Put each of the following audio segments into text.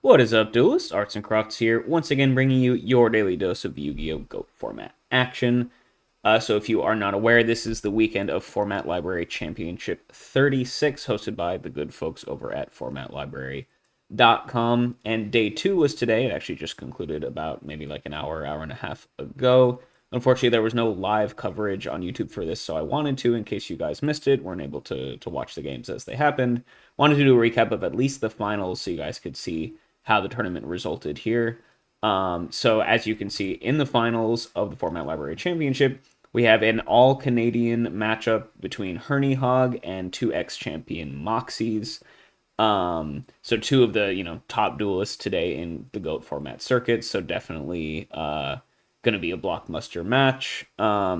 What is up, duelists? Arts and Crafts here, once again bringing you your daily dose of Yu-Gi-Oh! GOAT format action. So if you are not aware, this is the weekend of Format Library Championship 36, hosted by the good folks over at formatlibrary.com. And day 2 was today. It actually just concluded about maybe like an hour and a half ago. Unfortunately, there was no live coverage on YouTube for this, so I wanted to, in case you guys missed it, weren't able to watch the games as they happened. Wanted to do a recap of at least the finals so you guys could see how the tournament resulted here. So as you can see in the finals of the Format Library Championship, we have an all-Canadian matchup between Hernyhog and 2X champion Moxies. So two of the top duelists today in the GOAT format circuit. So definitely going to be a blockbuster match.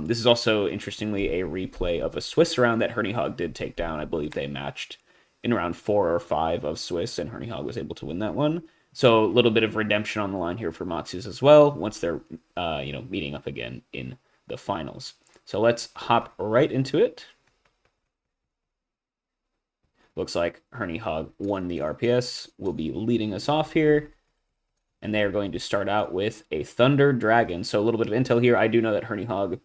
This is also interestingly a replay of a Swiss round that Hernyhog did take down. I believe they matched in round 4 or 5 of Swiss, and Hernyhog was able to win that one. So a little bit of redemption on the line here for Moxies as well once they're meeting up again in the finals. So let's hop right into it. Looks like Hernyhog won the RPS, will be leading us off here. And they are going to start out with a Thunder Dragon. So a little bit of intel here. I do know that Hernyhog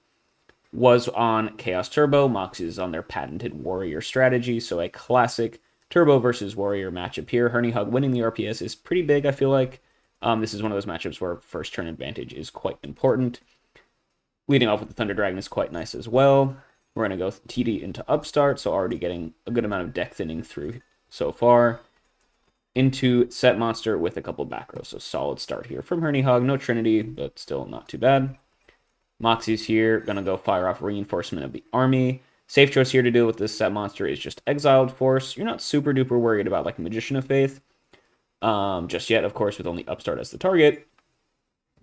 was on Chaos Turbo. Moxies is on their patented Warrior strategy. So a classic Turbo versus Warrior matchup here. Hernyhog winning the RPS is pretty big, I feel like. This is one of those matchups where first turn advantage is quite important. Leading off with the Thunder Dragon is quite nice as well. We're going to go TD into Upstart, so already getting a good amount of deck thinning through so far. Into Set Monster with a couple back rows, so solid start here from Hernyhog. No Trinity, but still not too bad. Moxie's here, going to go fire off Reinforcement of the Army. Safe choice here to deal with this Set Monster is just Exiled Force. You're not super duper worried about like Magician of Faith just yet, of course, with only Upstart as the target.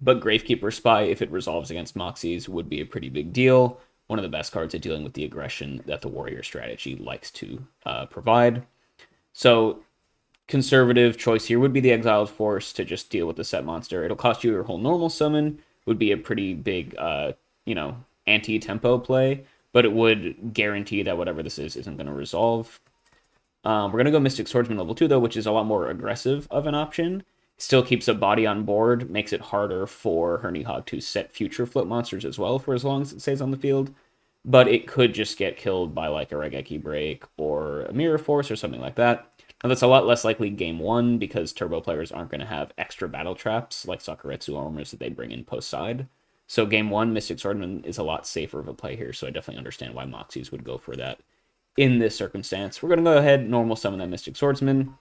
But Gravekeeper Spy, if it resolves against Moxies, would be a pretty big deal. One of the best cards at dealing with the aggression that the Warrior strategy likes to provide. So conservative choice here would be the Exiled Force to just deal with the Set Monster. It'll cost you your whole normal summon. Would be a pretty big, anti-tempo play. But it would guarantee that whatever this is isn't going to resolve. We're going to go Mystic Swordsman level 2, though, which is a lot more aggressive of an option. Still keeps a body on board, makes it harder for Hernyhog to set future flip monsters as well for as long as it stays on the field. But it could just get killed by like a Regeki Break or a Mirror Force or something like that. Now that's a lot less likely game 1 because Turbo players aren't going to have extra battle traps like Sakuretsu armors that they bring in post side. So game 1, Mystic Swordsman is a lot safer of a play here, so I definitely understand why Moxies would go for that in this circumstance. We're going to go ahead, normal summon that Mystic Swordsman.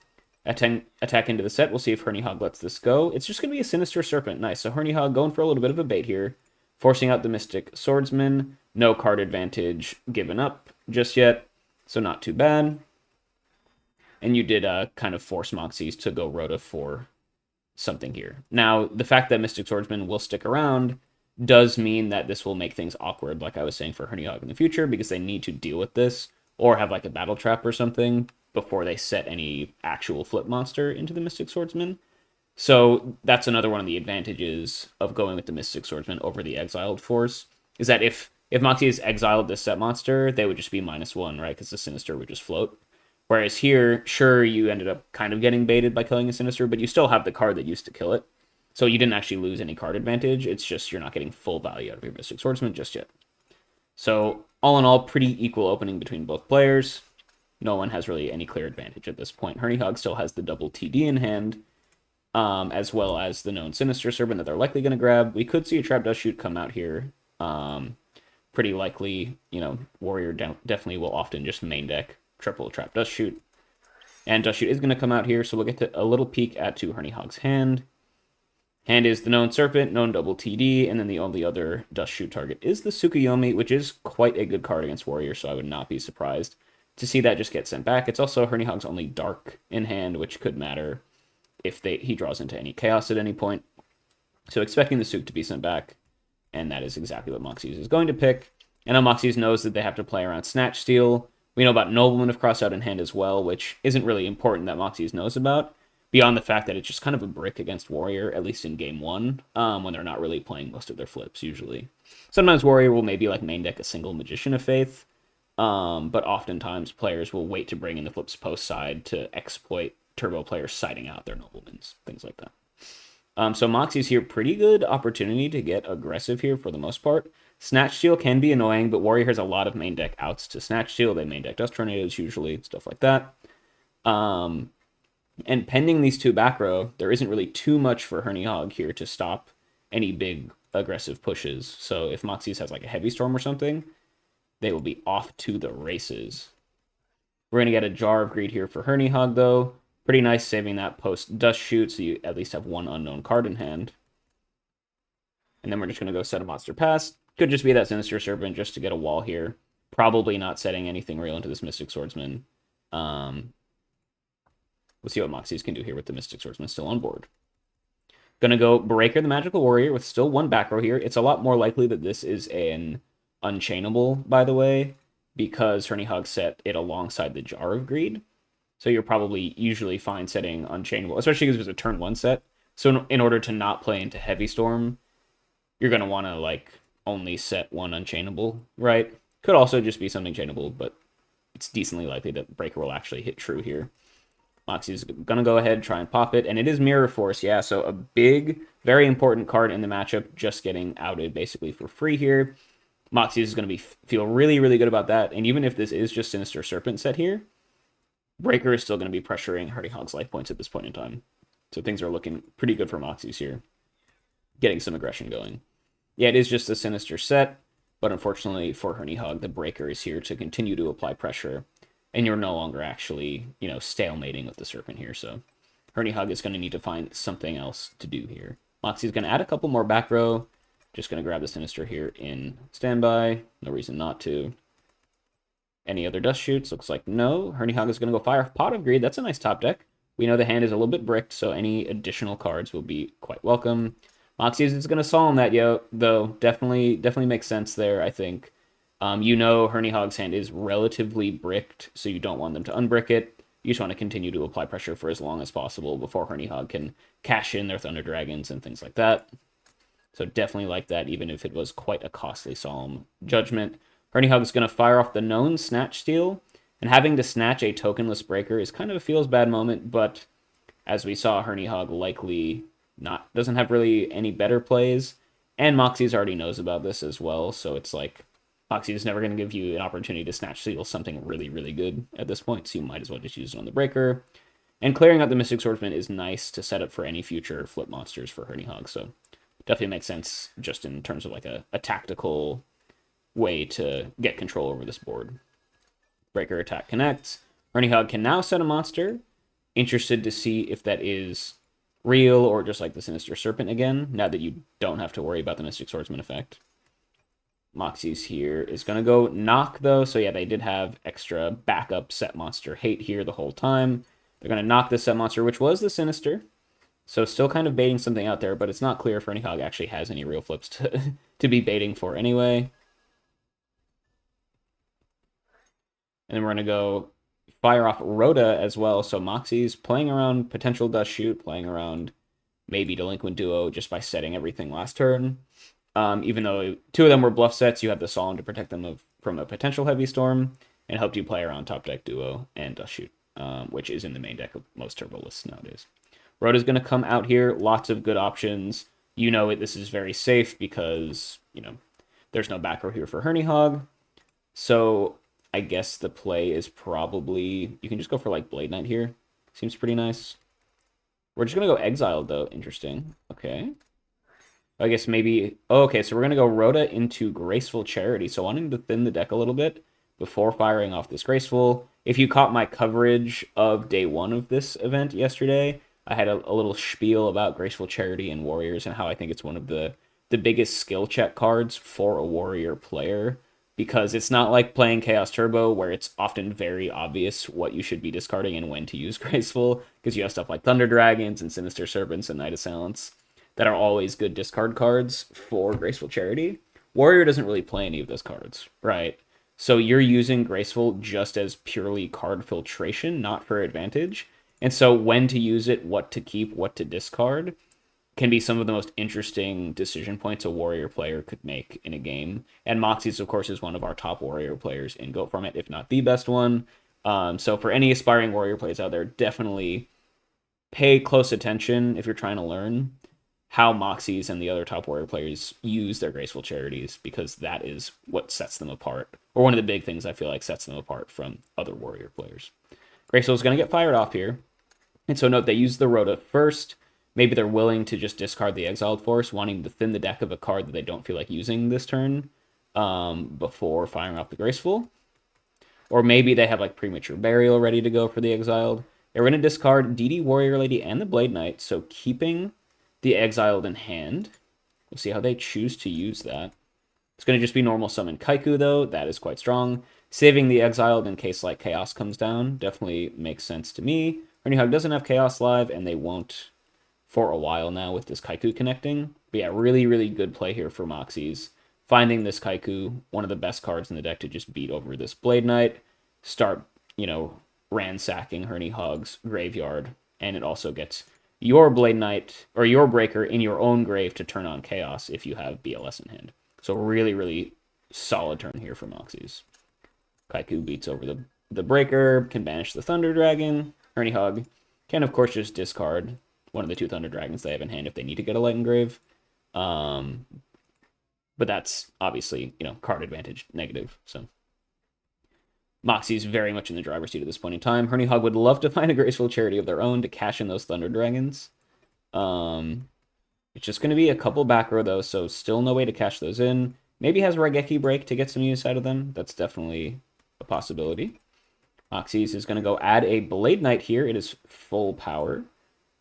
Attack into the set. We'll see if Hernyhog lets this go. It's just going to be a Sinister Serpent. Nice. So Hernyhog going for a little bit of a bait here. Forcing out the Mystic Swordsman. No card advantage given up just yet. So not too bad. And you did kind of force Moxies to go Rhoda for something here. Now, the fact that Mystic Swordsman will stick around does mean that this will make things awkward, like I was saying, for Hernyhog in the future, because they need to deal with this or have like a battle trap or something before they set any actual flip monster into the Mystic Swordsman. So that's another one of the advantages of going with the Mystic Swordsman over the Exiled Force, is that if Moxies exiled this set monster, they would just be -1, right? Because the Sinister would just float. Whereas here, sure, you ended up kind of getting baited by killing a Sinister, but you still have the card that used to kill it. So you didn't actually lose any card advantage. It's just you're not getting full value out of your Mystic Swordsman just yet. So all in all, pretty equal opening between both players. No one has really any clear advantage at this point. Hernyhog still has the double TD in hand, as well as the known Sinister Serpent that they're likely going to grab. We could see a Trap Dust Shoot come out here. Pretty likely, Warrior definitely will often just main deck triple Trap Dust Shoot. And Dust Shoot is going to come out here, so we'll get to a little peek at Hernyhog's hand. Hand is the known Serpent, known double TD, and then the only other Dust Shoot target is the Tsukuyomi, which is quite a good card against Warrior, so I would not be surprised to see that just get sent back. It's also Hernyhog's only Dark in hand, which could matter if he draws into any Chaos at any point. So expecting the Suk to be sent back, and that is exactly what Moxies is going to pick. And now Moxies knows that they have to play around Snatch Steal. We know about Nobleman of Crossed Out in hand as well, which isn't really important that Moxies knows about, beyond the fact that it's just kind of a brick against Warrior, at least in game 1, when they're not really playing most of their flips, usually. Sometimes Warrior will maybe like main deck a single Magician of Faith, but oftentimes players will wait to bring in the flips post side to exploit turbo players siding out their noblemans, things like that. So Moxies here, pretty good opportunity to get aggressive here for the most part. Snatch Steal can be annoying, but Warrior has a lot of main deck outs to Snatch Steal. They main deck Dust Tornadoes usually, stuff like that. And pending these two back row, there isn't really too much for Hernyhog here to stop any big aggressive pushes. So if Moxies has like a Heavy Storm or something, they will be off to the races. We're going to get a Jar of Greed here for Hernyhog, though. Pretty nice saving that post Dust Shoot, so you at least have one unknown card in hand. And then we're just going to go set a monster pass. Could just be that Sinister Serpent just to get a wall here. Probably not setting anything real into this Mystic Swordsman. We'll see what Moxies can do here with the Mystic Swordsman still on board. Gonna go Breaker the Magical Warrior with still one back row here. It's a lot more likely that this is an Unchainable, by the way, because Hernyhog set it alongside the Jar of Greed. So you're probably usually fine setting Unchainable, especially because it was a turn 1 set. So in order to not play into Heavy Storm, you're going to want to like only set one Unchainable, right? Could also just be something chainable, but it's decently likely that Breaker will actually hit true here. Moxie's going to go ahead, try and pop it, and it is Mirror Force, yeah, so a big, very important card in the matchup, just getting outed basically for free here. Moxies is going to feel really, really good about that, and even if this is just Sinister Serpent set here, Breaker is still going to be pressuring Hernyhog's life points at this point in time. So things are looking pretty good for Moxies here. Getting some aggression going. Yeah, it is just a Sinister set, but unfortunately for Hernyhog, the Breaker is here to continue to apply pressure, and you're no longer actually, stalemating with the Serpent here, so Hernyhog is going to need to find something else to do here. Moxie's going to add a couple more back row. Just going to grab the Sinister here in standby. No reason not to. Any other Dust Shoots? Looks like no. Hernyhog is going to go fire Pot of Greed. That's a nice top deck. We know the hand is a little bit bricked, so any additional cards will be quite welcome. Moxies is going to Solemn that, though. Definitely makes sense there, I think. Hernyhog's hand is relatively bricked, so you don't want them to unbrick it. You just want to continue to apply pressure for as long as possible before Hernyhog can cash in their Thunder Dragons and things like that. So definitely like that, even if it was quite a costly Solemn Judgment. Hernyhog is going to fire off the known Snatch Steal, and having to snatch a tokenless Breaker is kind of a feels bad moment, but as we saw, Hernyhog likely doesn't have really any better plays, and Moxies already knows about this as well, so it's like Moxie is never going to give you an opportunity to Snatch Steal something really, really good at this point, so you might as well just use it on the Breaker. And clearing out the Mystic Swordsman is nice to set up for any future flip monsters for Hernyhog, so definitely makes sense just in terms of like a tactical way to get control over this board. Breaker attack connects. Hernyhog can now set a monster. Interested to see if that is real or just like the Sinister Serpent again, now that you don't have to worry about the Mystic Swordsman effect. Moxies here is going to go knock, though. So yeah, they did have extra backup set monster hate here the whole time. They're going to knock the set monster, which was the Sinister. So still kind of baiting something out there, but it's not clear if Hernyhog actually has any real flips to be baiting for anyway. And then we're going to go fire off Rhoda as well. So Moxie's playing around potential Dust Shoot, playing around maybe Delinquent Duo just by setting everything last turn. Even though two of them were bluff sets, you have the Solemn to protect them from a potential Heavy Storm and helped you play around top deck Duo and Dust Shoot, which is in the main deck of most turbo lists nowadays. Rhoda's going to come out here. Lots of good options. This is very safe because, there's no back row here for Hernyhog. So I guess the play is probably, you can just go for like Blade Knight here. Seems pretty nice. We're just going to go Exiled, though. Interesting. Okay. I guess maybe, okay, so we're going to go Rhoda into Graceful Charity. So wanting to thin the deck a little bit before firing off this Graceful. If you caught my coverage of day 1 of this event yesterday, I had a little spiel about Graceful Charity and Warriors and how I think it's one of the biggest skill check cards for a Warrior player, because it's not like playing Chaos Turbo where it's often very obvious what you should be discarding and when to use Graceful, because you have stuff like Thunder Dragons and Sinister Serpents and Night Assailants that are always good discard cards for Graceful Charity. Warrior doesn't really play any of those cards, right? So you're using Graceful just as purely card filtration, not for advantage. And so when to use it, what to keep, what to discard, can be some of the most interesting decision points a Warrior player could make in a game. And Moxies, of course, is one of our top Warrior players in GOAT format, if not the best one. So for any aspiring Warrior players out there, definitely pay close attention if you're trying to learn how Moxies and the other top warrior players use their graceful charities, because that is what sets them apart, or one of the big things I feel like sets them apart from other warrior players. Graceful is going to get fired off here. And so note they use the Rhoda first. Maybe they're willing to just discard the Exiled Force, wanting to thin the deck of a card that they don't feel like using this turn before firing off the Graceful. Or maybe they have like Premature Burial ready to go for the Exiled. They're going to discard DD Warrior Lady and the Blade Knight, so keeping the Exiled in hand. We'll see how they choose to use that. It's going to just be normal summon Kaiku, though. That is quite strong. Saving the Exiled in case like Chaos comes down definitely makes sense to me. Hernyhog doesn't have Chaos live, and they won't for a while now with this Kaiku connecting. But yeah, really, really good play here for Moxies. Finding this Kaiku, one of the best cards in the deck to just beat over this Blade Knight. Start, ransacking Hernyhog's graveyard. And it also gets your Blade Knight, or your Breaker, in your own grave to turn on Chaos if you have BLS in hand. So really, really solid turn here for Moxies. Kaiku beats over the Breaker, can banish the Thunder Dragon. Hernyhog can, of course, just discard one of the 2 Thunder Dragons they have in hand if they need to get a Light Engrave. But that's obviously, card advantage negative. So Moxie's very much in the driver's seat at this point in time. Hernyhog would love to find a graceful charity of their own to cash in those Thunder Dragons. It's just going to be a couple back row, though, so still no way to cash those in. Maybe has Raigeki Break to get some use out of them. That's definitely a possibility. Moxies is going to go add a Blade Knight here. It is full power.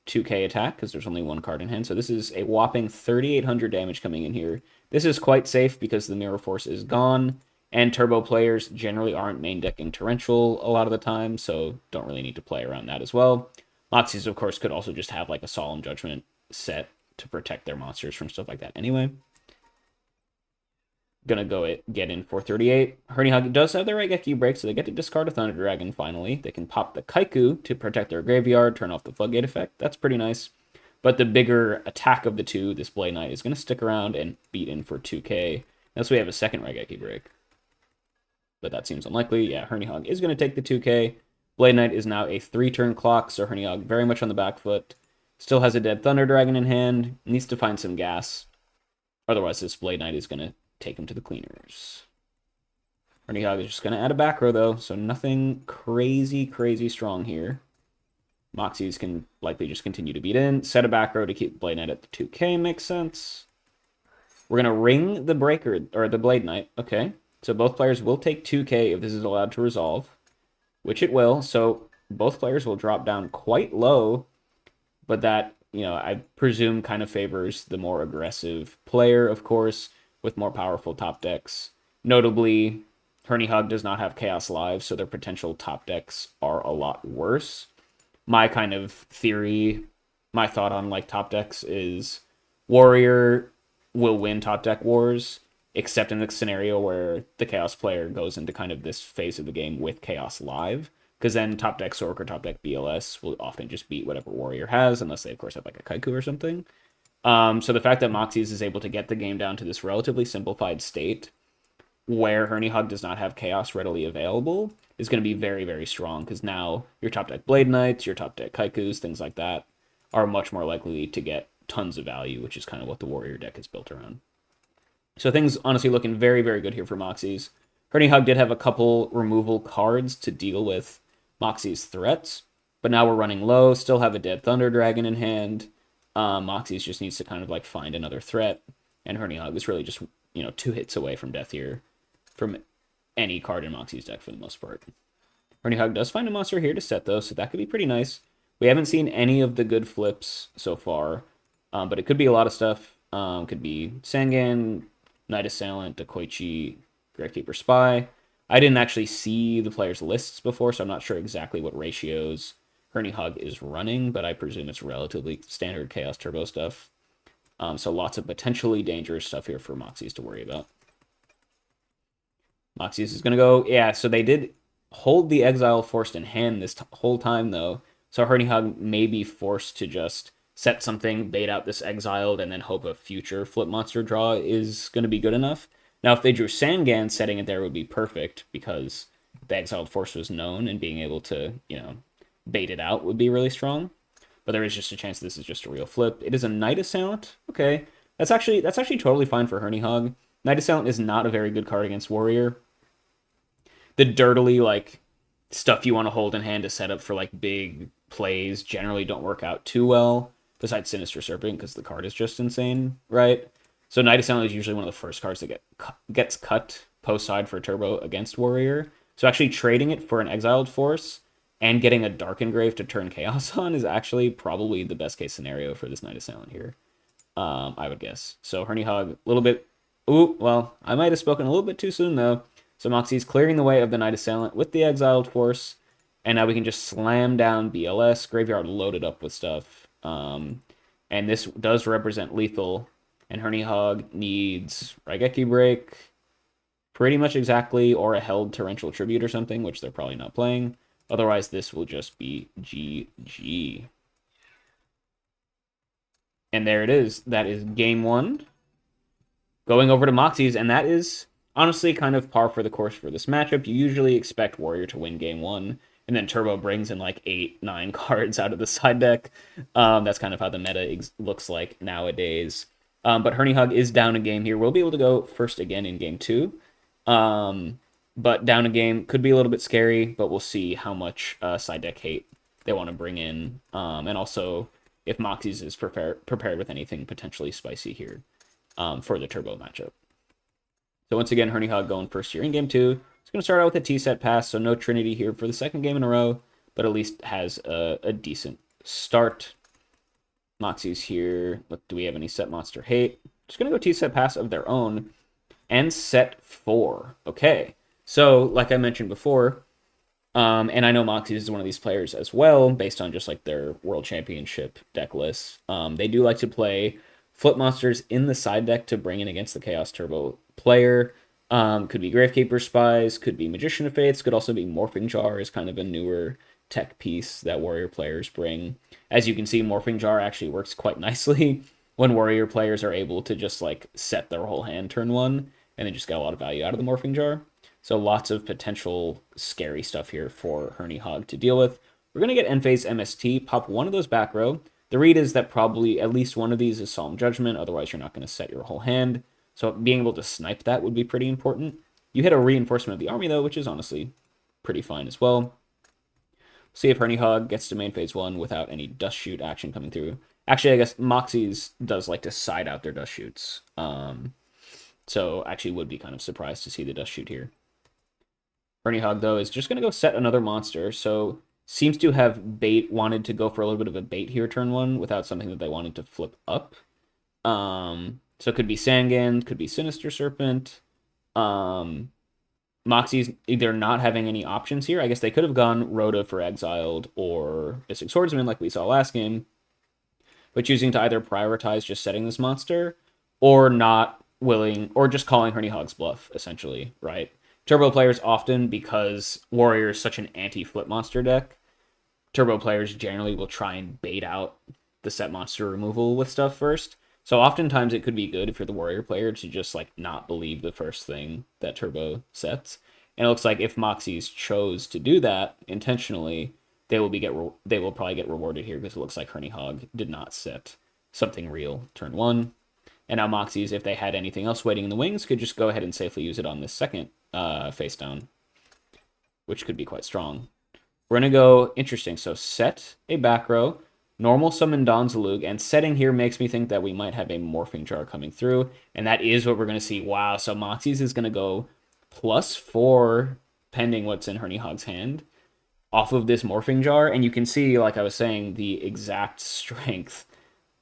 2k attack, because there's only one card in hand. So this is a whopping 3,800 damage coming in here. This is quite safe because the Mirror Force is gone, and Turbo players generally aren't main decking Torrential a lot of the time, so don't really need to play around that as well. Moxies, of course, could also just have like a Solemn Judgment set to protect their monsters from stuff like that anyway. Gonna go get in for 38. Hernyhog does have the Raigeki Break, so they get to discard a Thunder Dragon finally. They can pop the Kaiku to protect their graveyard, turn off the Floodgate effect. That's pretty nice. But the bigger attack of the two, this Blade Knight, is going to stick around and beat in for 2k. Unless we have a second Raigeki Break. But that seems unlikely. Yeah, Hernyhog is going to take the 2k. Blade Knight is now a 3-turn clock, so Hernyhog very much on the back foot. Still has a dead Thunder Dragon in hand. Needs to find some gas. Otherwise, this Blade Knight is going to take him to the cleaners. Hernyhog is just going to add a back row, though, so nothing crazy, crazy strong here. Moxies can likely just continue to beat in. Set a back row to keep Blade Knight at the 2k makes sense. We're going to ring the Breaker, or the Blade Knight. Okay, so both players will take 2k if this is allowed to resolve, which it will. So both players will drop down quite low, but that, I presume kind of favors the more aggressive player, of course, with more powerful top decks. Notably, Hernyhog does not have Chaos Live, so their potential top decks are a lot worse. My kind of theory, my thought on like top decks is Warrior will win top deck wars, except in the scenario where the Chaos player goes into kind of this phase of the game with Chaos Live, because then top deck Sork or top deck BLS will often just beat whatever Warrior has, unless they, of course, have like a Kaiku or something. So the fact that Moxies is able to get the game down to this relatively simplified state where Hernyhog does not have Chaos readily available is going to be very, very strong, because now your top deck Blade Knights, your top deck Kaikus, things like that, are much more likely to get tons of value, which is kind of what the Warrior deck is built around. So things honestly looking very, very good here for Moxies. Hernyhog did have a couple removal cards to deal with Moxies' threats, but now we're running low, still have a dead Thunder Dragon in hand. Moxies just needs to kind of like find another threat, and Hernyhog is really just 2 hits away from death here from any card in Moxie's deck for the most part. Hernyhog does find a monster here to set though, so that could be pretty nice. We haven't seen any of the good flips so far, but it could be a lot of stuff. Could be Sangan, Knight Assailant, Dakoichi, Gravekeeper Spy. I didn't actually see the players' lists before, so I'm not sure exactly what ratios Hernyhog is running, but I presume it's relatively standard Chaos Turbo stuff. So lots of potentially dangerous stuff here for Moxies to worry about. Moxies is going to go, yeah, so they did hold the Exile Forced in hand this whole time, though. So Hernyhog may be forced to just set something, bait out this Exiled, and then hope a future flip monster draw is going to be good enough. Now, if they drew Sangan, setting it there would be perfect, because the Exiled Force was known, and being able to, bait it out would be really strong. but there is just a chance this is just a real flip. It is a Knight Assailant. Okay, that's actually totally fine for Hernyhog. Knight Assailant is not a very good card against Warrior. The dirtily like stuff you want to hold in hand to set up for like big plays generally don't work out too well. Besides Sinister Serpent, because the card is just insane, right? So Knight Assailant is usually one of the first cards that gets cut post side for turbo against Warrior. So actually trading it for an Exiled Force and getting a Dark Engrave to turn Chaos on is actually probably the best case scenario for this Knight Assailant here. I would guess. So Hernyhog, a little bit. Ooh, well, I might have spoken a little bit too soon though. So Moxie's clearing the way of the Knight Assailant with the Exiled Force, and now we can just slam down BLS. Graveyard loaded up with stuff. And this does represent lethal, and Hernyhog needs Raigeki Break, pretty much exactly, or a held Torrential Tribute or something, which they're probably not playing. Otherwise, this will just be GG. And there it is. That is game one. Going over to Moxies, and that is honestly kind of par for the course for this matchup. You usually expect Warrior to win game one, and then Turbo brings in like 8-9 cards out of the side deck. That's kind of how the meta looks like nowadays. But Hernyhog is down a game here. We'll be able to go first again in game two. But down a game could be a little bit scary, but we'll see how much side deck hate they want to bring in. And also if Moxies is prepared with anything potentially spicy here for the Turbo matchup. So once again, Hernyhog going first here in game two. It's going to start out with a T-set pass, so no Trinity here for the second game in a row, but at least has a decent start. Moxies here. Look, do we have any set monster hate? Just going to go T-set pass of their own and set 4. Okay, so like I mentioned before, and I know Moxies is one of these players as well, based on just like their World Championship deck lists. They do like to play flip monsters in the side deck to bring in against the Chaos Turbo player. Could be Gravekeeper Spies, could be Magician of Fates, could also be Morphing Jar is kind of a newer tech piece that Warrior players bring. As you can see, Morphing Jar actually works quite nicely when Warrior players are able to just like set their whole hand turn one and then just get a lot of value out of the Morphing Jar. So lots of potential scary stuff here for Hernyhog to deal with. We're going to get End Phase MST, pop one of those back row. The read is that probably at least one of these is Solemn Judgment, otherwise you're not going to set your whole hand. So being able to snipe that would be pretty important. You hit a Reinforcement of the Army, though, which is honestly pretty fine as well. See if Hernyhog gets to main phase 1 without any Dust Shoot action coming through. Actually, I guess Moxies does like to side out their Dust Shoots. So actually would be kind of surprised to see the Dust Shoot here. Hernyhog, though, is just going to go set another monster, so seems to have wanted to go for a little bit of a bait here turn 1 without something that they wanted to flip up. So it could be Sangan, could be Sinister Serpent. Moxies either not having any options here. I guess they could have gone Rhoda for Exiled or Mystic Swordsman like we saw last game, but choosing to either prioritize just setting this monster or not willing, or just calling Hernyhog's bluff, essentially, right? Turbo players often, because Warrior is such an anti-flip monster deck, Turbo players generally will try and bait out the set monster removal with stuff first. So oftentimes it could be good if you're the Warrior player to just like not believe the first thing that Turbo sets. And it looks like if Moxies chose to do that intentionally, they will probably get rewarded here because it looks like Hernyhog did not set something real turn 1. And now Moxies, if they had anything else waiting in the wings, could just go ahead and safely use it on this second face down, which could be quite strong. We're going to go, interesting, so set a back row, normal summon Donzalug, and setting here makes me think that we might have a Morphing Jar coming through, and that is what we're going to see. Wow, so Moxies is going to go +4, pending what's in Hernyhog's hand, off of this Morphing Jar, and you can see, like I was saying, the exact strength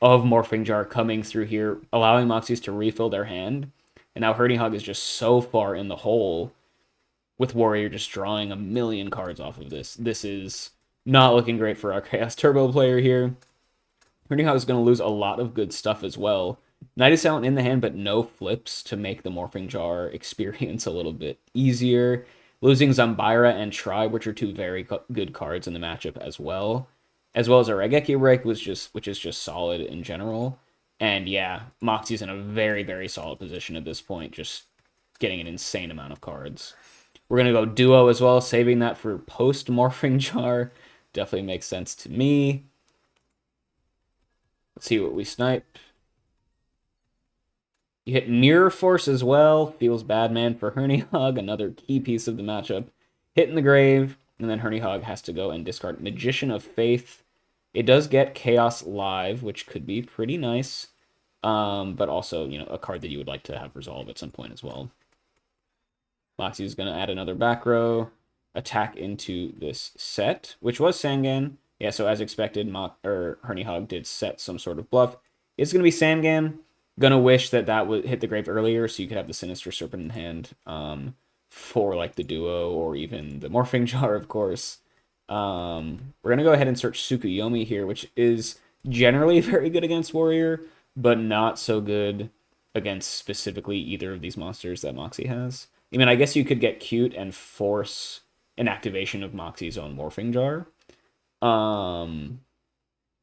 of Morphing Jar coming through here, allowing Moxies to refill their hand, and now Hernyhog is just so far in the hole with Warrior just drawing a million cards off of this. This is not looking great for our Chaos Turbo player here. Hernyhog is going to lose a lot of good stuff as well. Knight Assailant in the hand, but no flips to make the Morphing Jar experience a little bit easier. Losing Zambira and Tribe, which are two very good cards in the matchup as well as a Raigeki Break, which is just solid in general. And yeah, Moxie's in a very, very solid position at this point, just getting an insane amount of cards. We're going to go Duo as well, saving that for post-Morphing Jar. Definitely makes sense to me. Let's see what we snipe. You hit Mirror Force as well. Feels bad, man, for Hernyhog. Another key piece of the matchup. Hit in the grave, and then Hernyhog has to go and discard Magician of Faith. It does get Chaos Live, which could be pretty nice, but also, a card that you would like to have resolve at some point as well. Moxie is going to add another back row, attack into this set, which was Sangan. Yeah, so as expected, Hernyhog did set some sort of bluff. It's going to be Sangan. Gonna wish that would hit the grave earlier so you could have the Sinister Serpent in hand for like the duo or even the Morphing Jar, of course. We're gonna go ahead and search Tsukuyomi here, which is generally very good against Warrior, but not so good against specifically either of these monsters that Moxie has. I mean, I guess you could get cute and force an activation of Moxie's own Morphing Jar.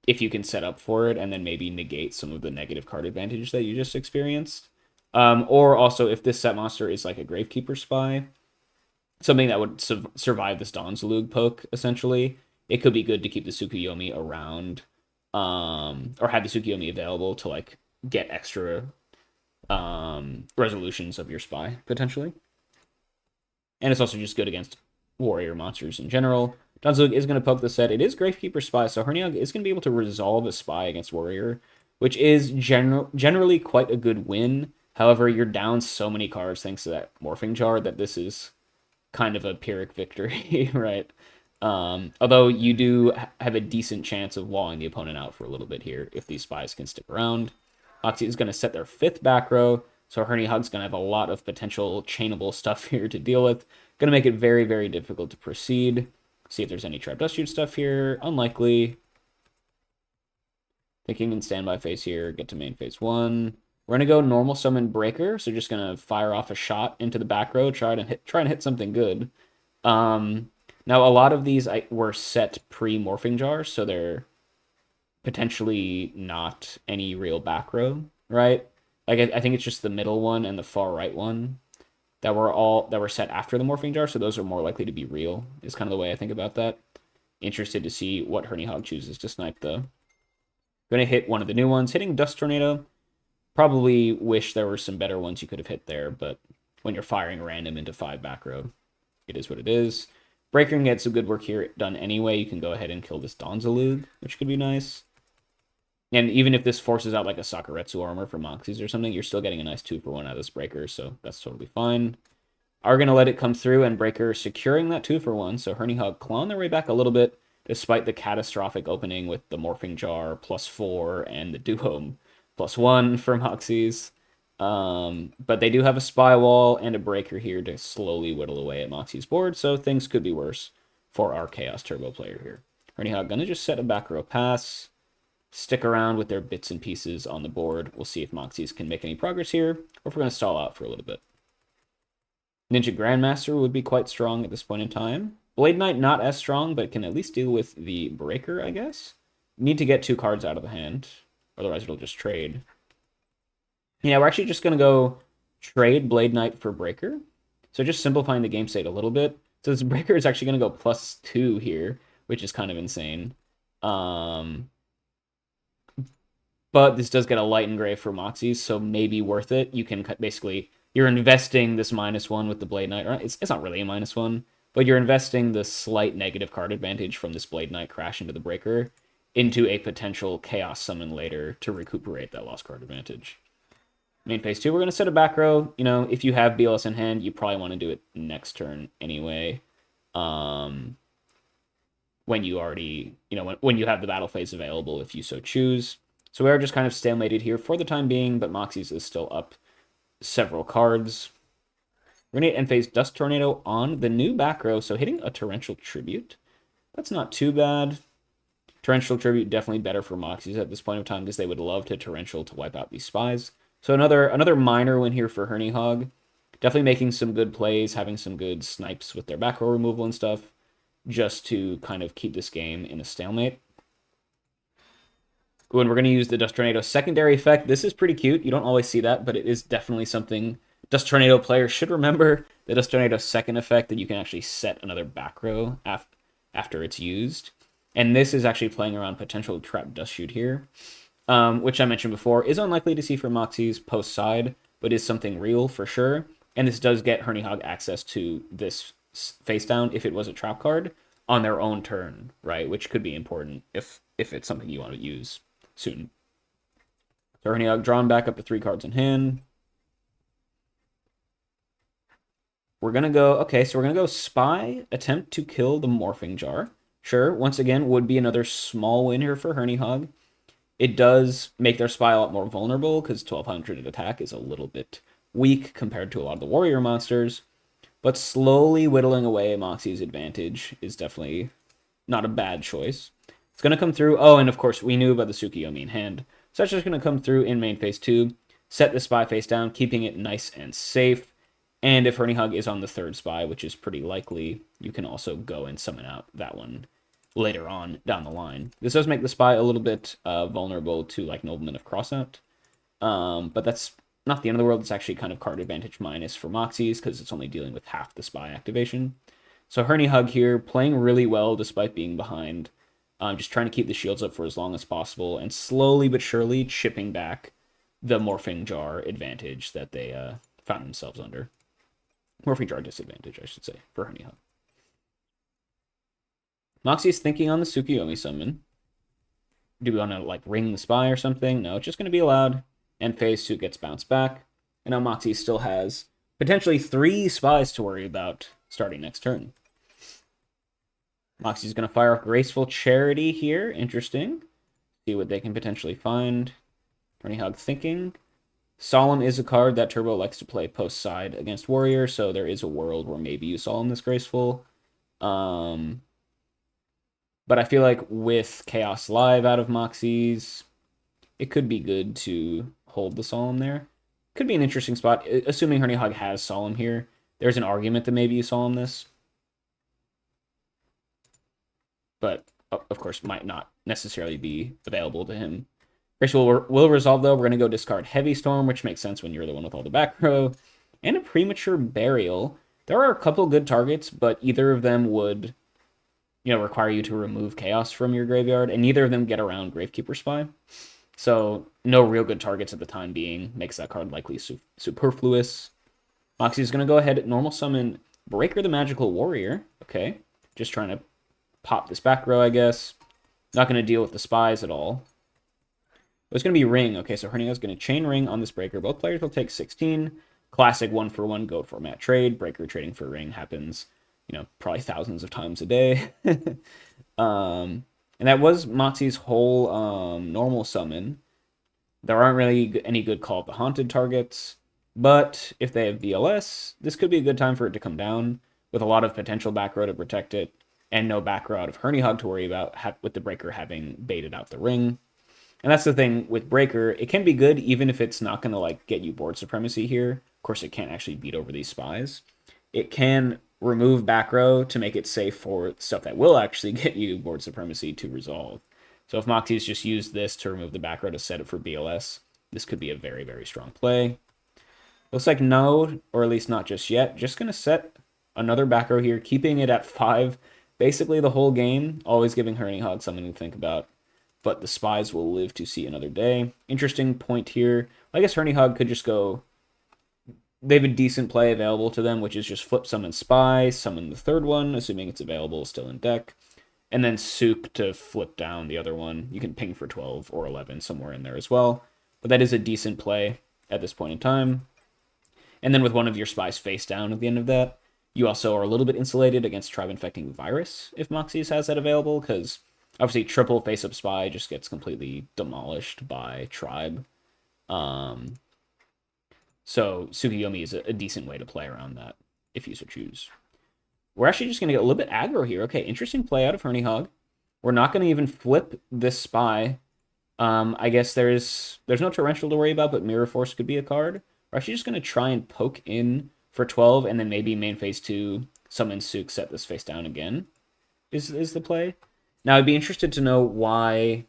If you can set up for it and then maybe negate some of the negative card advantage that you just experienced. Or also, if this set monster is like a Gravekeeper Spy, something that would survive this Donzalug poke, essentially, it could be good to keep the Tsukuyomi around, or have the Tsukuyomi available to like get extra resolutions of your Spy, potentially. And it's also just good against warrior monsters in general. Donzalug is going to poke the set. It is Gravekeeper Spy, so Hernyhog is going to be able to resolve a Spy against Warrior, which is generally quite a good win. However, you're down so many cards thanks to that Morphing Jar that this is kind of a Pyrrhic victory, right? Although you do have a decent chance of walling the opponent out for a little bit here if these Spies can stick around. Moxie is going to set their 5th back row, so Hernyhog's going to have a lot of potential chainable stuff here to deal with. Going to make it very, very difficult to proceed. See if there's any Trap Dust Shoot stuff here. Unlikely. Thinking in standby phase here. Get to main phase 1. We're going to go normal summon Breaker. So just going to fire off a shot into the back row. Try and hit something good. Now, a lot of these were set pre-Morphing Jar. So they're potentially not any real back row, right? Like I think it's just the middle one and the far right one that were set after the Morphing Jar, so those are more likely to be real, is kind of the way I think about that. Interested to see what Hernyhog chooses to snipe, though. Going to hit one of the new ones. Hitting Dust Tornado. Probably wish there were some better ones you could have hit there, but when you're firing random into 5 back row, it is what it is. Breaker can get some good work here done anyway. You can go ahead and kill this Donzalug, which could be nice. And even if this forces out like a Sakuretsu armor for Moxies or something, you're still getting a nice 2-for-1 out of this Breaker, so that's totally fine. Are going to let it come through, and Breaker securing that 2-for-1, so Hernyhog clawing their way back a little bit, despite the catastrophic opening with the Morphing Jar +4 and the Duo +1 for Moxies. But they do have a Spy Wall and a Breaker here to slowly whittle away at Moxie's board, so things could be worse for our Chaos Turbo player here. Hernyhog going to just set a back row pass, stick around with their bits and pieces on the board. We'll see if Moxies can make any progress here, or if we're going to stall out for a little bit. Ninja Grandmaster would be quite strong at this point in time. Blade Knight not as strong, but can at least deal with the Breaker, I guess. Need to get 2 cards out of the hand, otherwise it'll just trade. Yeah, we're actually just going to go trade Blade Knight for Breaker. So just simplifying the game state a little bit. So this Breaker is actually going to go +2 here, which is kind of insane. But this does get a light engrave for Moxies, so maybe worth it. You can basically, you're investing this -1 with the Blade Knight. It's not really a -1, but you're investing the slight negative card advantage from this Blade Knight crash into the Breaker into a potential Chaos Summon later to recuperate that lost card advantage. Main phase 2, we're going to set a back row. If you have BLS in hand, you probably want to do it next turn anyway. When you already, when you have the battle phase available, if you so choose. So we are just kind of stalemated here for the time being, but Moxies is still up several cards. We're going to end phase Dust Tornado on the new back row, so hitting a Torrential Tribute. That's not too bad. Torrential Tribute definitely better for Moxies at this point of time because they would love to Torrential to wipe out these Spies. So another minor win here for Hernyhog. Definitely making some good plays, having some good snipes with their back row removal and stuff, just to kind of keep this game in a stalemate. Ooh, and we're going to use the Dust Tornado secondary effect. This is pretty cute. You don't always see that, but it is definitely something Dust Tornado players should remember. The Dust Tornado second effect, that you can actually set another back row after it's used. And this is actually playing around potential Trap Dust Shoot here. which I mentioned before, is unlikely to see for Moxies post side, but is something real for sure. And this does get Hernyhog access to this face down if it was a trap card on their own turn, right? Which could be important if it's something you want to use soon. So Hernyhog drawn back up to 3 cards in hand. We're gonna go, okay, so we're gonna go Spy, attempt to kill the Morphing Jar. Sure, once again, would be another small win here for Hernyhog. It does make their Spy a lot more vulnerable because 1200 attack is a little bit weak compared to a lot of the warrior monsters. But slowly whittling away Moxie's advantage is definitely not a bad choice. It's going to come through. Oh, and of course, we knew about the Tsukiyomi in hand. So that's just going to come through in main phase 2, set the Spy face down, keeping it nice and safe. And if Hernyhog is on the 3rd Spy, which is pretty likely, you can also go and summon out that one later on down the line. This does make the Spy a little bit vulnerable to like Nobleman of Crossout. But that's not the end of the world. It's actually kind of card advantage minus for Moxies because it's only dealing with half the Spy activation. So Hernyhog here playing really well despite being behind. Just trying to keep the shields up for as long as possible and slowly but surely chipping back the Morphing Jar advantage that they found themselves under. Morphing Jar disadvantage, I should say, for Hernyhog. Moxie's thinking on the Tsukiyomi summon. Do we want to like ring the Spy or something? No, it's just going to be allowed. And phase 2 gets bounced back. And now Moxie still has potentially 3 Spies to worry about starting next turn. Moxie's going to fire off Graceful Charity here. Interesting. See what they can potentially find. Hernyhog thinking. Solemn is a card that Turbo likes to play post side against Warrior, so there is a world where maybe you Solemn this Graceful. But I feel like with Chaos Live out of Moxies, it could be good to hold the Solemn there. Could be an interesting spot, assuming Hernyhog has Solemn here. There's an argument that maybe you Solemn this. But, of course, might not necessarily be available to him. Graceful will resolve, though. We're going to go discard Heavy Storm, which makes sense when you're the one with all the back row. And a Premature Burial. There are a couple good targets, but either of them would, require you to remove Chaos from your graveyard, and neither of them get around Gravekeeper Spy. So no real good targets at the time being. Makes that card likely superfluous. Moxie's going to go ahead and normal summon Breaker the Magical Warrior. Okay. Just trying to pop this back row, I guess. Not going to deal with the Spies at all. It's going to be Ring. Okay, so Hernyhog's going to Chain Ring on this Breaker. Both players will take 16. Classic 1-for-1 goat format trade. Breaker trading for Ring happens, probably thousands of times a day. And that was Moxie's whole normal summon. There aren't really any good Call of the Haunted targets, but if they have BLS, this could be a good time for it to come down with a lot of potential back row to protect it, and no back row out of Hernyhog to worry about with the Breaker having baited out the Ring. And that's the thing with Breaker, it can be good even if it's not going to get you board supremacy here. Of course, it can't actually beat over these Spies. It can remove back row to make it safe for stuff that will actually get you board supremacy to resolve. So if Moxie's just used this to remove the back row to set it for BLS, this could be a very, very strong play. Looks like no, or at least not just yet. Just going to set another back row here, keeping it at 5 basically the whole game, always giving Hernyhog something to think about. But the Spies will live to see another day. Interesting point here. I guess Hernyhog could just go... They have a decent play available to them, which is just flip summon Spy, summon the 3rd one, assuming it's available still in deck, and then Souk to flip down the other one. You can ping for 12 or 11 somewhere in there as well. But that is a decent play at this point in time. And then with one of your Spies face down at the end of that, you also are a little bit insulated against Tribe Infecting Virus if Moxies has that available, because obviously triple face-up Spy just gets completely demolished by Tribe. So Tsukiyomi is a decent way to play around that, if you so choose. We're actually just going to get a little bit aggro here. Okay, interesting play out of Hernyhog. We're not going to even flip this Spy. I guess there's no Torrential to worry about, but Mirror Force could be a card. We're actually just going to try and poke in for 12, and then maybe main phase 2, summon Souk, set this face down again, is the play. Now, I'd be interested to know why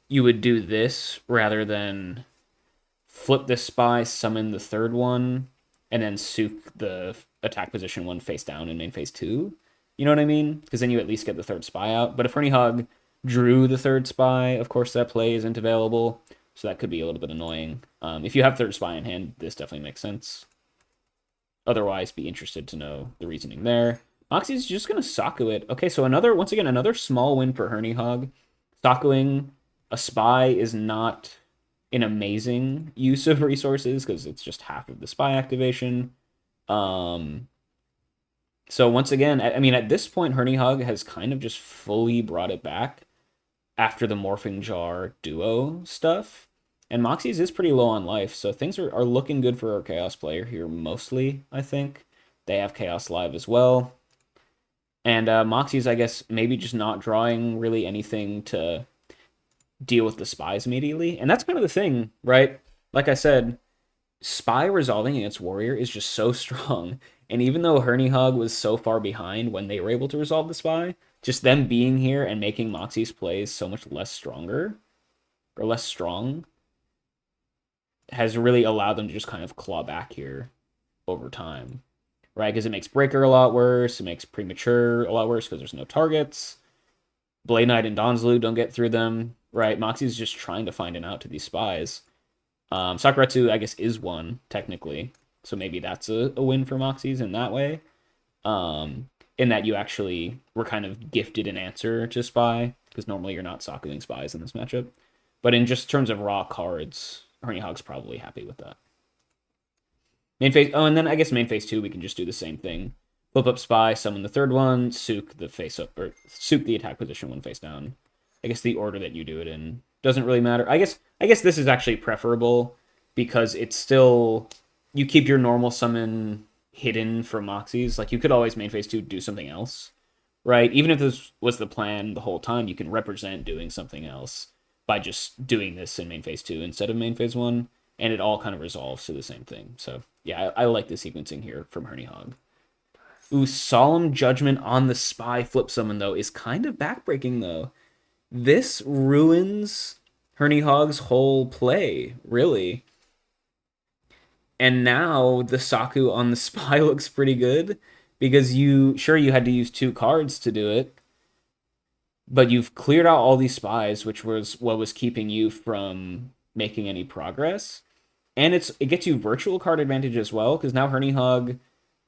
you would do this rather than flip this Spy, summon the 3rd one, and then Souk the attack position 1 face down in main phase 2. You know what I mean? Because then you at least get the 3rd Spy out. But if Hernyhog drew the third spy. Of course, that play isn't available, so that could be a little bit annoying. If you have third spy in hand, this definitely makes sense. Otherwise, be interested to know the reasoning there. Moxie's just going to Saku it. Okay, so once again, another small win for Hernyhog. Sakuing a spy is not an amazing use of resources because it's just half of the spy activation. So once again, I mean, at this point, Hernyhog has kind of just fully brought it back after the Morphing Jar duo stuff. And Moxies is pretty low on life, so things are looking good for our Chaos player here mostly, I think. They have Chaos Live as well. And Moxies, I guess, maybe just not drawing really anything to deal with the spies immediately. And that's kind of the thing, right? Like I said, spy resolving against warrior is just so strong. And even though Hernyhog was so far behind when they were able to resolve the spy, just them being here and making Moxie's plays so much less stronger or less strong has really allowed them to just kind of claw back here over time, right? Because it makes Breaker a lot worse. It makes Premature a lot worse because there's no targets. Blade Knight and Donzlu don't get through them, right? Moxie's just trying to find an out to these spies. Sakuretsu, I guess, is one, technically. So maybe that's a win for Moxies in that way. In that you actually were kind of gifted an answer to Spy, because normally you're not Sakuing Spies in this matchup. But in just terms of raw cards, Hernyhog's probably happy with that. Main phase, and then I guess main phase 2, we can just do the same thing. Flip up Spy, summon the third one, Sook the face up, or Sook the attack position one face down. I guess the order that you do it in doesn't really matter. I guess this is actually preferable because it's still, you keep your normal summon hidden for Moxies. Like, you could always main phase 2 do something else, right? Even if this was the plan the whole time, you can represent doing something else by just doing this in main phase 2 instead of main phase 1, and it all kind of resolves to the same thing. So yeah, I like the sequencing here from Hernyhog. Ooh, Solemn Judgment on the Spy flip summon, though, is kind of backbreaking, though. This ruins Hernyhog's whole play, really. And now the Saku on the Spy looks pretty good because you had to use 2 cards to do it, but you've cleared out all these spies, which was what was keeping you from making any progress. And it gets you virtual card advantage as well, because now Hernyhog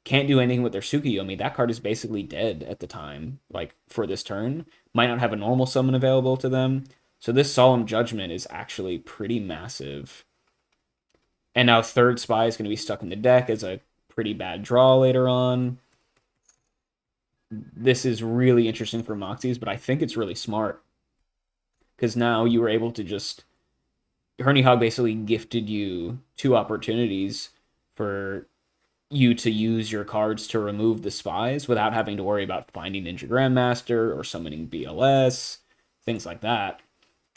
can't do anything with their Tsukuyomi. That card is basically dead at the time, like for this turn. Might not have a normal summon available to them. So this Solemn Judgment is actually pretty massive. And now third spy is going to be stuck in the deck as a pretty bad draw later on. This is really interesting for Moxies, but I think it's really smart. Because now you were able to just... Hernyhog basically gifted you 2 opportunities for you to use your cards to remove the spies without having to worry about finding Ninja Grandmaster or summoning BLS, things like that.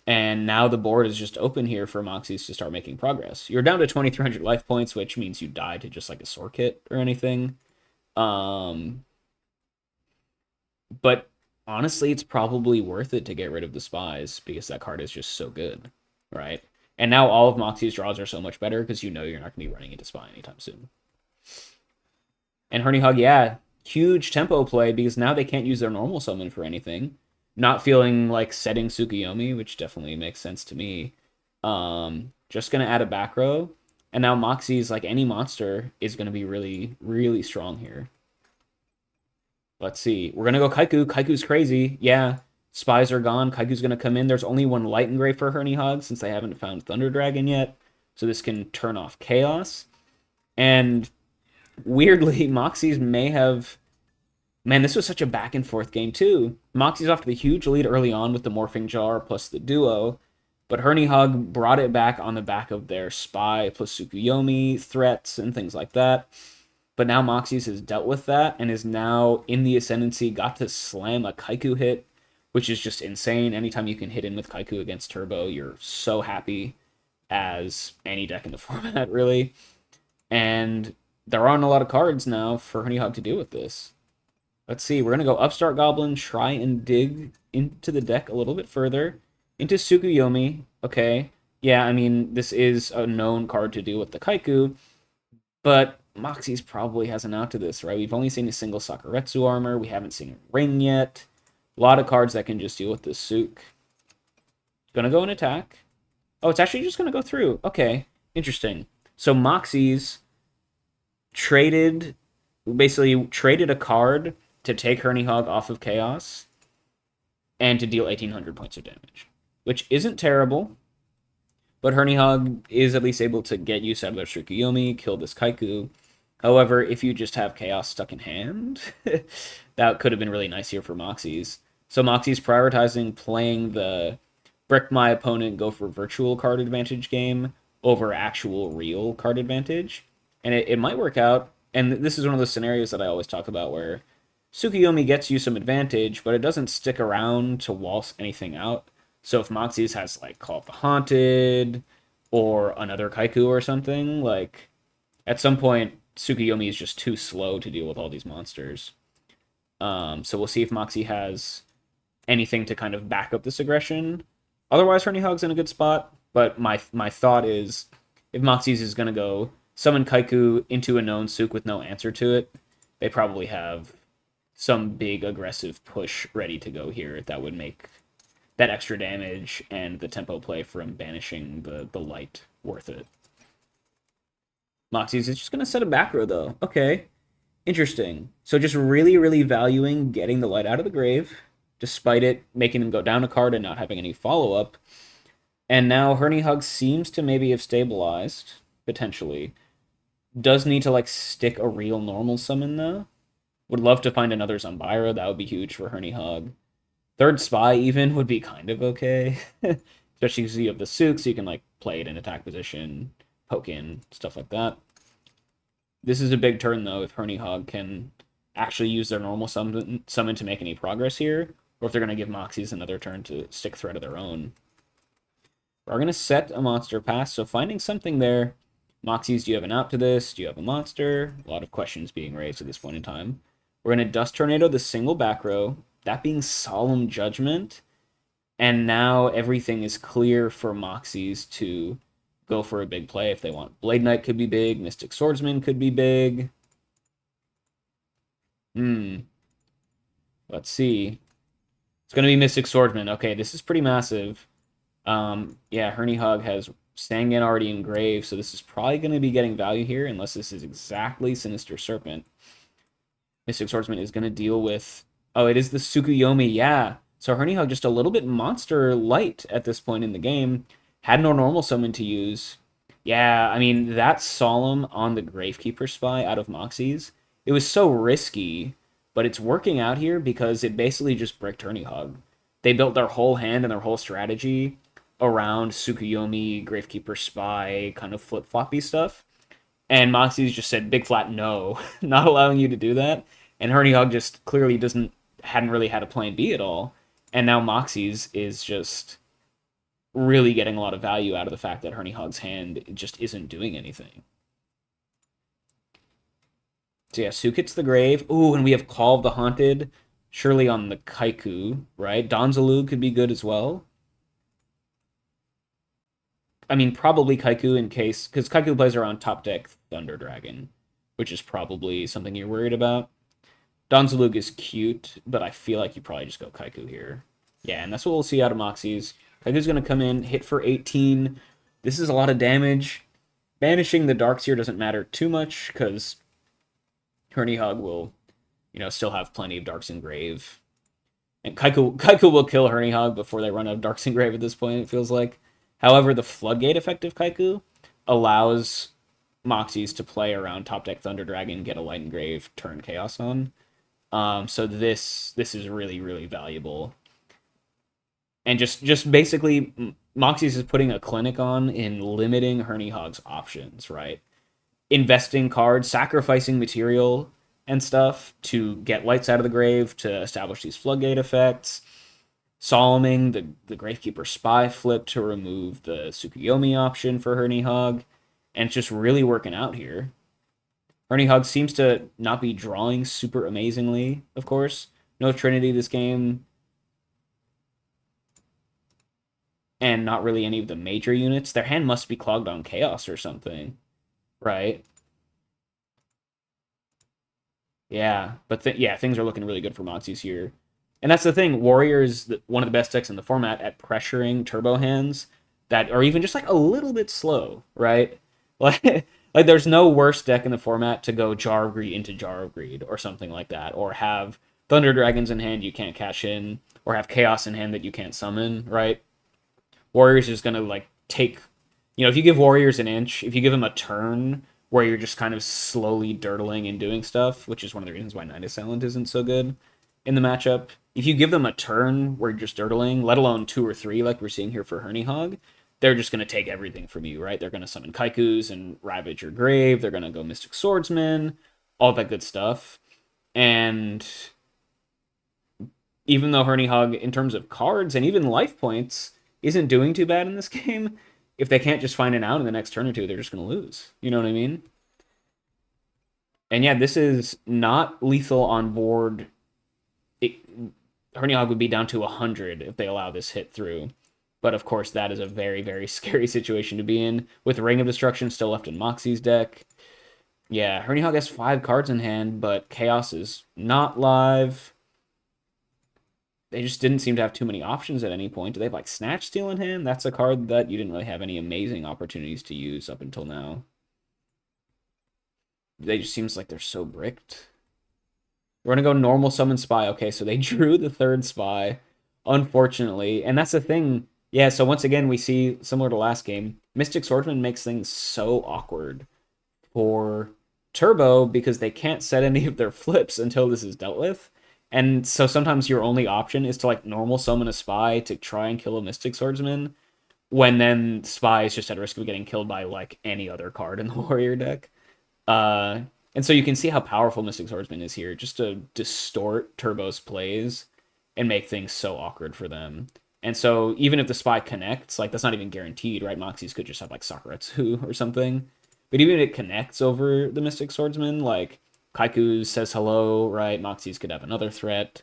And now the board is just open here for Moxies to start making progress. You're down to 2,300 life points, which means you die to just like a Sword Kit or anything. But honestly, it's probably worth it to get rid of the spies because that card is just so good, right? And now all of Moxie's draws are so much better because you know you're not going to be running into spy anytime soon. And Hernyhog, yeah, huge tempo play because now they can't use their normal summon for anything. Not feeling like setting Tsukuyomi, which definitely makes sense to me. Just going to add a back row. And now Moxie's, like any monster, is going to be really, really strong here. Let's see. We're going to go Kaiku. Kaiku's crazy. Yeah, spies are gone. Kaiku's going to come in. There's only 1 Light Engrave for Hernyhog since they haven't found Thunder Dragon yet. So this can turn off Chaos. And weirdly, Moxies may have... Man, this was such a back and forth game too. Moxie's off to the huge lead early on with the Morphing Jar plus the duo, but Hernyhog brought it back on the back of their Spy plus Tsukuyomi threats and things like that. But now Moxies has dealt with that and is now in the Ascendancy, got to slam a Kaiku hit, which is just insane. Anytime you can hit in with Kaiku against Turbo, you're so happy as any deck in the format, really. And there aren't a lot of cards now for Hernyhog to deal with this. Let's see, we're going to go Upstart Goblin, try and dig into the deck a little bit further. Into Tsukuyomi, okay. Yeah, I mean, this is a known card to deal with the Kaiku, but Moxies probably has an out to this, right? We've only seen a single Sakuretsu armor, we haven't seen Ring yet. A lot of cards that can just deal with the Sook. Gonna go and attack. Oh, it's actually just gonna go through. Okay, interesting. So Moxies traded, basically traded a card to take Hernyhog off of Chaos and to deal 1,800 points of damage, which isn't terrible. But Hernyhog is at least able to get use out of their Tsukuyomi, kill this Kaiku. However, if you just have Chaos stuck in hand, that could have been really nice here for Moxies. So Moxies prioritizing playing the brick my opponent, go for virtual card advantage game over actual real card advantage. And it might work out. And this is one of those scenarios that I always talk about where Tsukuyomi gets you some advantage, but it doesn't stick around to waltz anything out. So if Moxies has like Call of the Haunted or another Kaiku or something, like at some point Tsukuyomi is just too slow to deal with all these monsters. So we'll see if Moxie has anything to kind of back up this aggression. Otherwise, Hernyhog's in a good spot. But my thought is, if Moxies is gonna go summon Kaiku into a known Sook with no answer to it, they probably have some big aggressive push ready to go here that would make that extra damage and the tempo play from banishing the light worth it. Moxies is just going to set a back row, though. Okay. Interesting. So just really, really valuing getting the light out of the grave, despite it making them go down a card and not having any follow-up. And now Hernyhog seems to maybe have stabilized, potentially. Does need to, like, stick a real normal summon, though. Would love to find another Zambira. That would be huge for Hernyhog. Third Spy, even, would be kind of okay. Especially because you have the Sook, so you can, like, play it in attack position, poke in, stuff like that. This is a big turn, though, if Hernyhog can actually use their normal summon to make any progress here, or if they're going to give Moxies another turn to stick threat of their own. We're going to set a monster pass, so finding something there. Moxies, do you have an out to this? Do you have a monster? A lot of questions being raised at this point in time. We're going to Dust Tornado the single back row, that being Solemn Judgment, and now everything is clear for Moxies to go for a big play if they want. Blade Knight could be big, Mystic Swordsman could be big. Let's see. It's going to be Mystic Swordsman. Okay, this is pretty massive. Yeah, Hernyhog has Sangan already engraved, so this is probably going to be getting value here, unless this is exactly Sinister Serpent. Mystic Swordsman is going to deal with... Oh, it is the Tsukuyomi, yeah. So Hernyhog just a little bit monster light at this point in the game. Had no normal summon to use. Yeah, I mean, that Solemn on the Gravekeeper Spy out of Moxies, it was so risky, but it's working out here because it basically just bricked Hernyhog. They built their whole hand and their whole strategy around Tsukuyomi, Gravekeeper Spy, kind of flip-floppy stuff. And Moxies just said, big flat no, not allowing you to do that. And Hernyhog just clearly hadn't really had a plan B at all. And now Moxies is just really getting a lot of value out of the fact that Hernyhog's hand just isn't doing anything. So yeah, Sook hits the grave. Ooh, and we have Call of the Haunted, surely on the Kaiku, right? Donzalu could be good as well. I mean, probably Kaiku in case, because Kaiku plays around top deck Thunder Dragon, which is probably something you're worried about. Donzalug is cute, but I feel like you probably just go Kaiku here. Yeah, and that's what we'll see out of Moxies. Kaiku's going to come in, hit for 18. This is a lot of damage. Banishing the Darks here doesn't matter too much, because Hernyhog will, still have plenty of Darks in Grave. And Kaiku will kill Hernyhog before they run out of Darks in Grave at this point, it feels like. However, the Floodgate effect of Kaiku allows Moxies to play around top deck Thunder Dragon, get a Light Engrave, turn Chaos on. So this is really, really valuable. And just basically, Moxies is putting a clinic on in limiting Hernyhog's options, right? Investing cards, sacrificing material and stuff to get lights out of the grave, to establish these Floodgate effects. Solemning the Gravekeeper Spy flip to remove the Tsukuyomi option for Hernyhog. And it's just really working out here. Hernyhog seems to not be drawing super amazingly, of course. No Trinity this game. And not really any of the major units. Their hand must be clogged on Chaos or something. Right? Yeah, but yeah, things are looking really good for Moxies here. And that's the thing. Warrior is one of the best decks in the format at pressuring turbo hands that are even just like a little bit slow, right? Like, like there's no worse deck in the format to go Jar of Greed into Jar of Greed or something like that, or have Thunder Dragons in hand you can't cash in, or have Chaos in hand that you can't summon, right? Warriors is gonna like take, if you give Warriors an inch, if you give them a turn where you're just kind of slowly dirtling and doing stuff, which is one of the reasons why Night Assailant isn't so good in the matchup. If you give them a turn where you're just dirtling, let alone 2 or 3 like we're seeing here for Hernyhog, they're just going to take everything from you, right? They're going to summon Kaikus and ravage your grave. They're going to go Mystic Swordsman, all that good stuff. And even though Hernyhog, in terms of cards and even life points, isn't doing too bad in this game, if they can't just find it out in the next turn or two, they're just going to lose. You know what I mean? And yeah, this is not lethal on board. Hernyhog would be down to 100 if they allow this hit through. But of course, that is a very, very scary situation to be in. With Ring of Destruction still left in Moxie's deck. Yeah, Hernyhog has 5 cards in hand, but Chaos is not live. They just didn't seem to have too many options at any point. Do they have like Snatch Steal in hand? That's a card that you didn't really have any amazing opportunities to use up until now. They just seems like they're so bricked. We're gonna go normal summon spy. Okay, so they drew the 3rd spy, unfortunately, and that's the thing. Yeah, so once again we see similar to last game, Mystic Swordsman makes things so awkward for Turbo because they can't set any of their flips until this is dealt with. And so sometimes your only option is to like normal summon a spy to try and kill a Mystic Swordsman, when then spy is just at risk of getting killed by like any other card in the warrior deck. Uh, and so you can see how powerful Mystic Swordsman is here, just to distort Turbo's plays and make things so awkward for them. And so even if the spy connects, like that's not even guaranteed, right? Moxies could just have like Sakuretsu or something. But even if it connects over the Mystic Swordsman, like Kaiku says hello, right? Moxies could have another threat,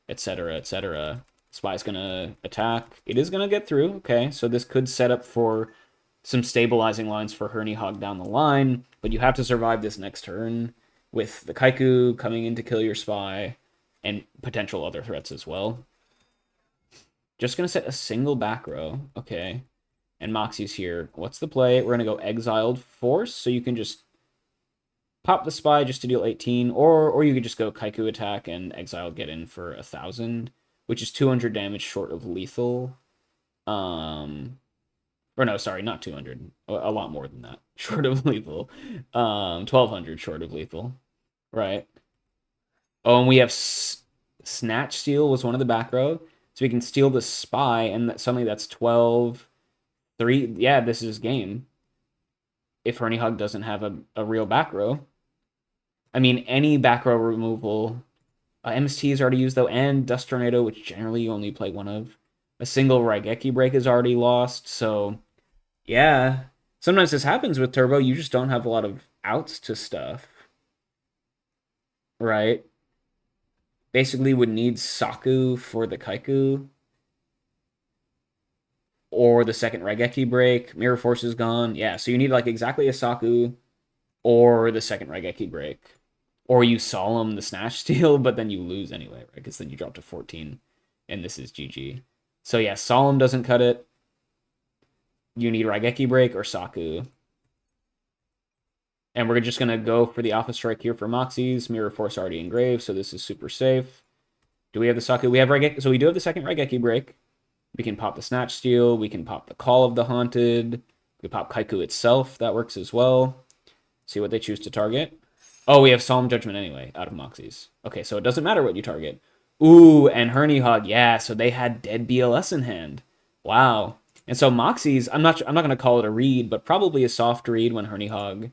etc., etc. Spy's gonna attack. It is gonna get through. Okay, so this could set up for some stabilizing lines for Hernyhog down the line, but you have to survive this next turn with the Kaiku coming in to kill your spy and potential other threats as well. Just gonna set a single back row. Okay. And Moxie's here. What's the play? We're gonna go Exiled Force, so you can just pop the spy just to deal 18, or you could just go Kaiku attack and Exiled get in for 1,000, which is 200 damage short of lethal. Or no, sorry, not 200. A lot more than that. Short of lethal. 1,200 short of lethal. Right. Oh, and we have Snatch Steal was one of the back row. So we can steal the spy, and suddenly that's 12. 3. Yeah, this is game. If Hernyhog doesn't have a real back row. I mean, any back row removal. MST is already used, though, and Dust Tornado, which generally you only play one of. A single Raigeki break is already lost, so yeah. Sometimes this happens with Turbo. You just don't have a lot of outs to stuff. Right? Basically would need Saku for the Kaiku. Or the second Raigeki break. Mirror Force is gone. Yeah, so you need like exactly a Saku or the second Raigeki break. Or you Solemn the Snatch Steal, but then you lose anyway, right? Because then you drop to 14 and this is GG. So yeah, Solemn doesn't cut it. You need Raigeki break or Saku. And we're just going to go for the Alpha Strike here for Moxies. Mirror Force already engraved, so this is super safe. Do we have the Saku? We have Raigeki. So we do have the second Raigeki break. We can pop the Snatch Steal. We can pop the Call of the Haunted. We pop Kaiku itself. That works as well. See what they choose to target. Oh, we have Solemn Judgment anyway, out of Moxies. Okay, so it doesn't matter what you target. Ooh, and Hernyhog, yeah, so they had Dead BLS in hand. Wow. And so Moxies, I'm not going to call it a read, but probably a soft read when Hernyhog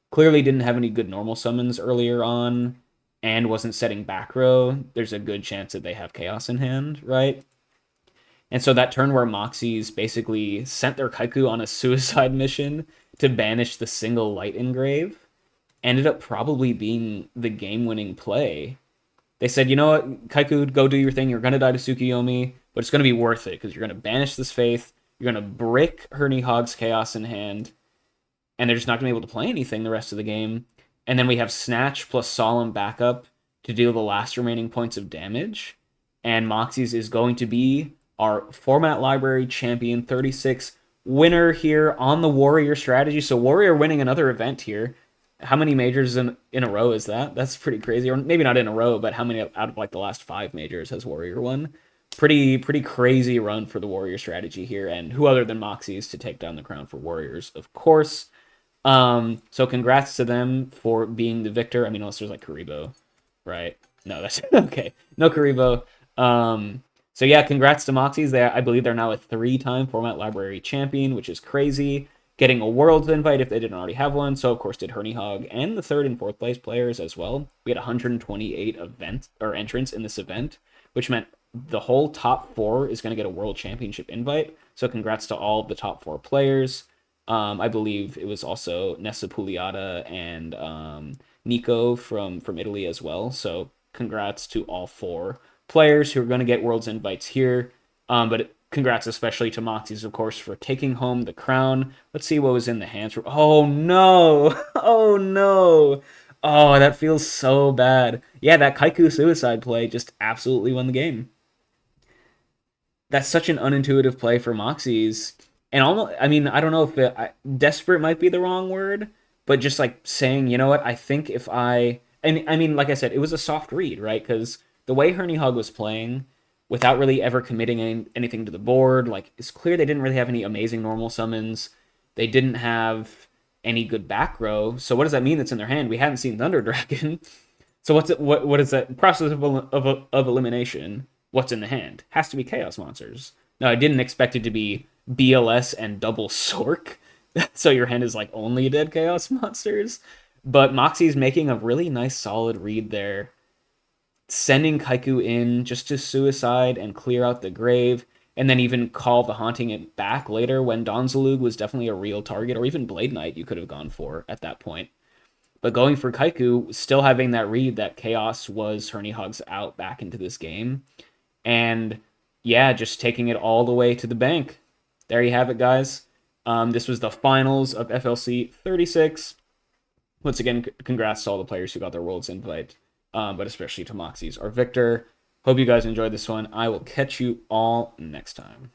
clearly didn't have any good normal summons earlier on and wasn't setting back row. There's a good chance that they have Chaos in hand, right? And so that turn where Moxies basically sent their Kaiku on a suicide mission to banish the single Light Engrave ended up probably being the game-winning play. They said, you know what, Kaiku, go do your thing. You're going to die to Tsukiyomi, but it's going to be worth it because you're going to banish this Faith. You're going to brick Hernyhog's Chaos in hand, and they're just not going to be able to play anything the rest of the game. And then we have Snatch plus Solemn backup to deal the last remaining points of damage. And Moxies is going to be our format library champion 36 winner here on the Warrior strategy. So Warrior winning another event here. How many majors in a row is that? That's pretty crazy. Or maybe not in a row, but how many out of like the last 5 majors has Warrior won? Pretty crazy run for the Warrior strategy here. And who other than Moxies to take down the crown for Warriors, of course. So congrats to them for being the victor. I mean, unless there's like Karibo, right? No, that's okay. No Karibo. So yeah, congrats to Moxies. I believe they're now a 3-time format library champion, which is crazy. Getting a Worlds invite if they didn't already have one. So of course did Hernyhog and the 3rd and 4th place players as well. We had 128 events or entrants in this event, which meant the whole top 4 is going to get a World Championship invite. So congrats to all of the top 4 players. I believe it was also Nessa Pugliata and Nico from Italy as well. So congrats to all 4 players who are going to get Worlds invites here. But congrats especially to Moxies, of course, for taking home the crown. Let's see what was in the hands. Oh, no. Oh, no. Oh, that feels so bad. Yeah, that Kaiku suicide play just absolutely won the game. That's such an unintuitive play for Moxies. And almost, I mean, I don't know if desperate might be the wrong word, but just like saying, you know what, I think if and I mean, like I said, it was a soft read, right? Because the way Hernyhog was playing, without really ever committing anything to the board, like it's clear they didn't really have any amazing normal summons. They didn't have any good back row. So what does that mean that's in their hand? We haven't seen Thunder Dragon. So what is that process of elimination? What's in the hand? Has to be Chaos Monsters. Now I didn't expect it to be BLS and double Sork, so your hand is like only dead Chaos Monsters. But Moxie's making a really nice solid read there, sending Kaiku in just to suicide and clear out the grave, and then even call the Haunting it back later when Donzalug was definitely a real target, or even Blade Knight you could have gone for at that point. But going for Kaiku, still having that read that Chaos was Hernyhog's out back into this game. And yeah, just taking it all the way to the bank. There you have it, guys. This was the finals of FLC 36. Once again, congrats to all the players who got their Worlds invite, but especially to Moxies, our victor. Hope you guys enjoyed this one. I will catch you all next time.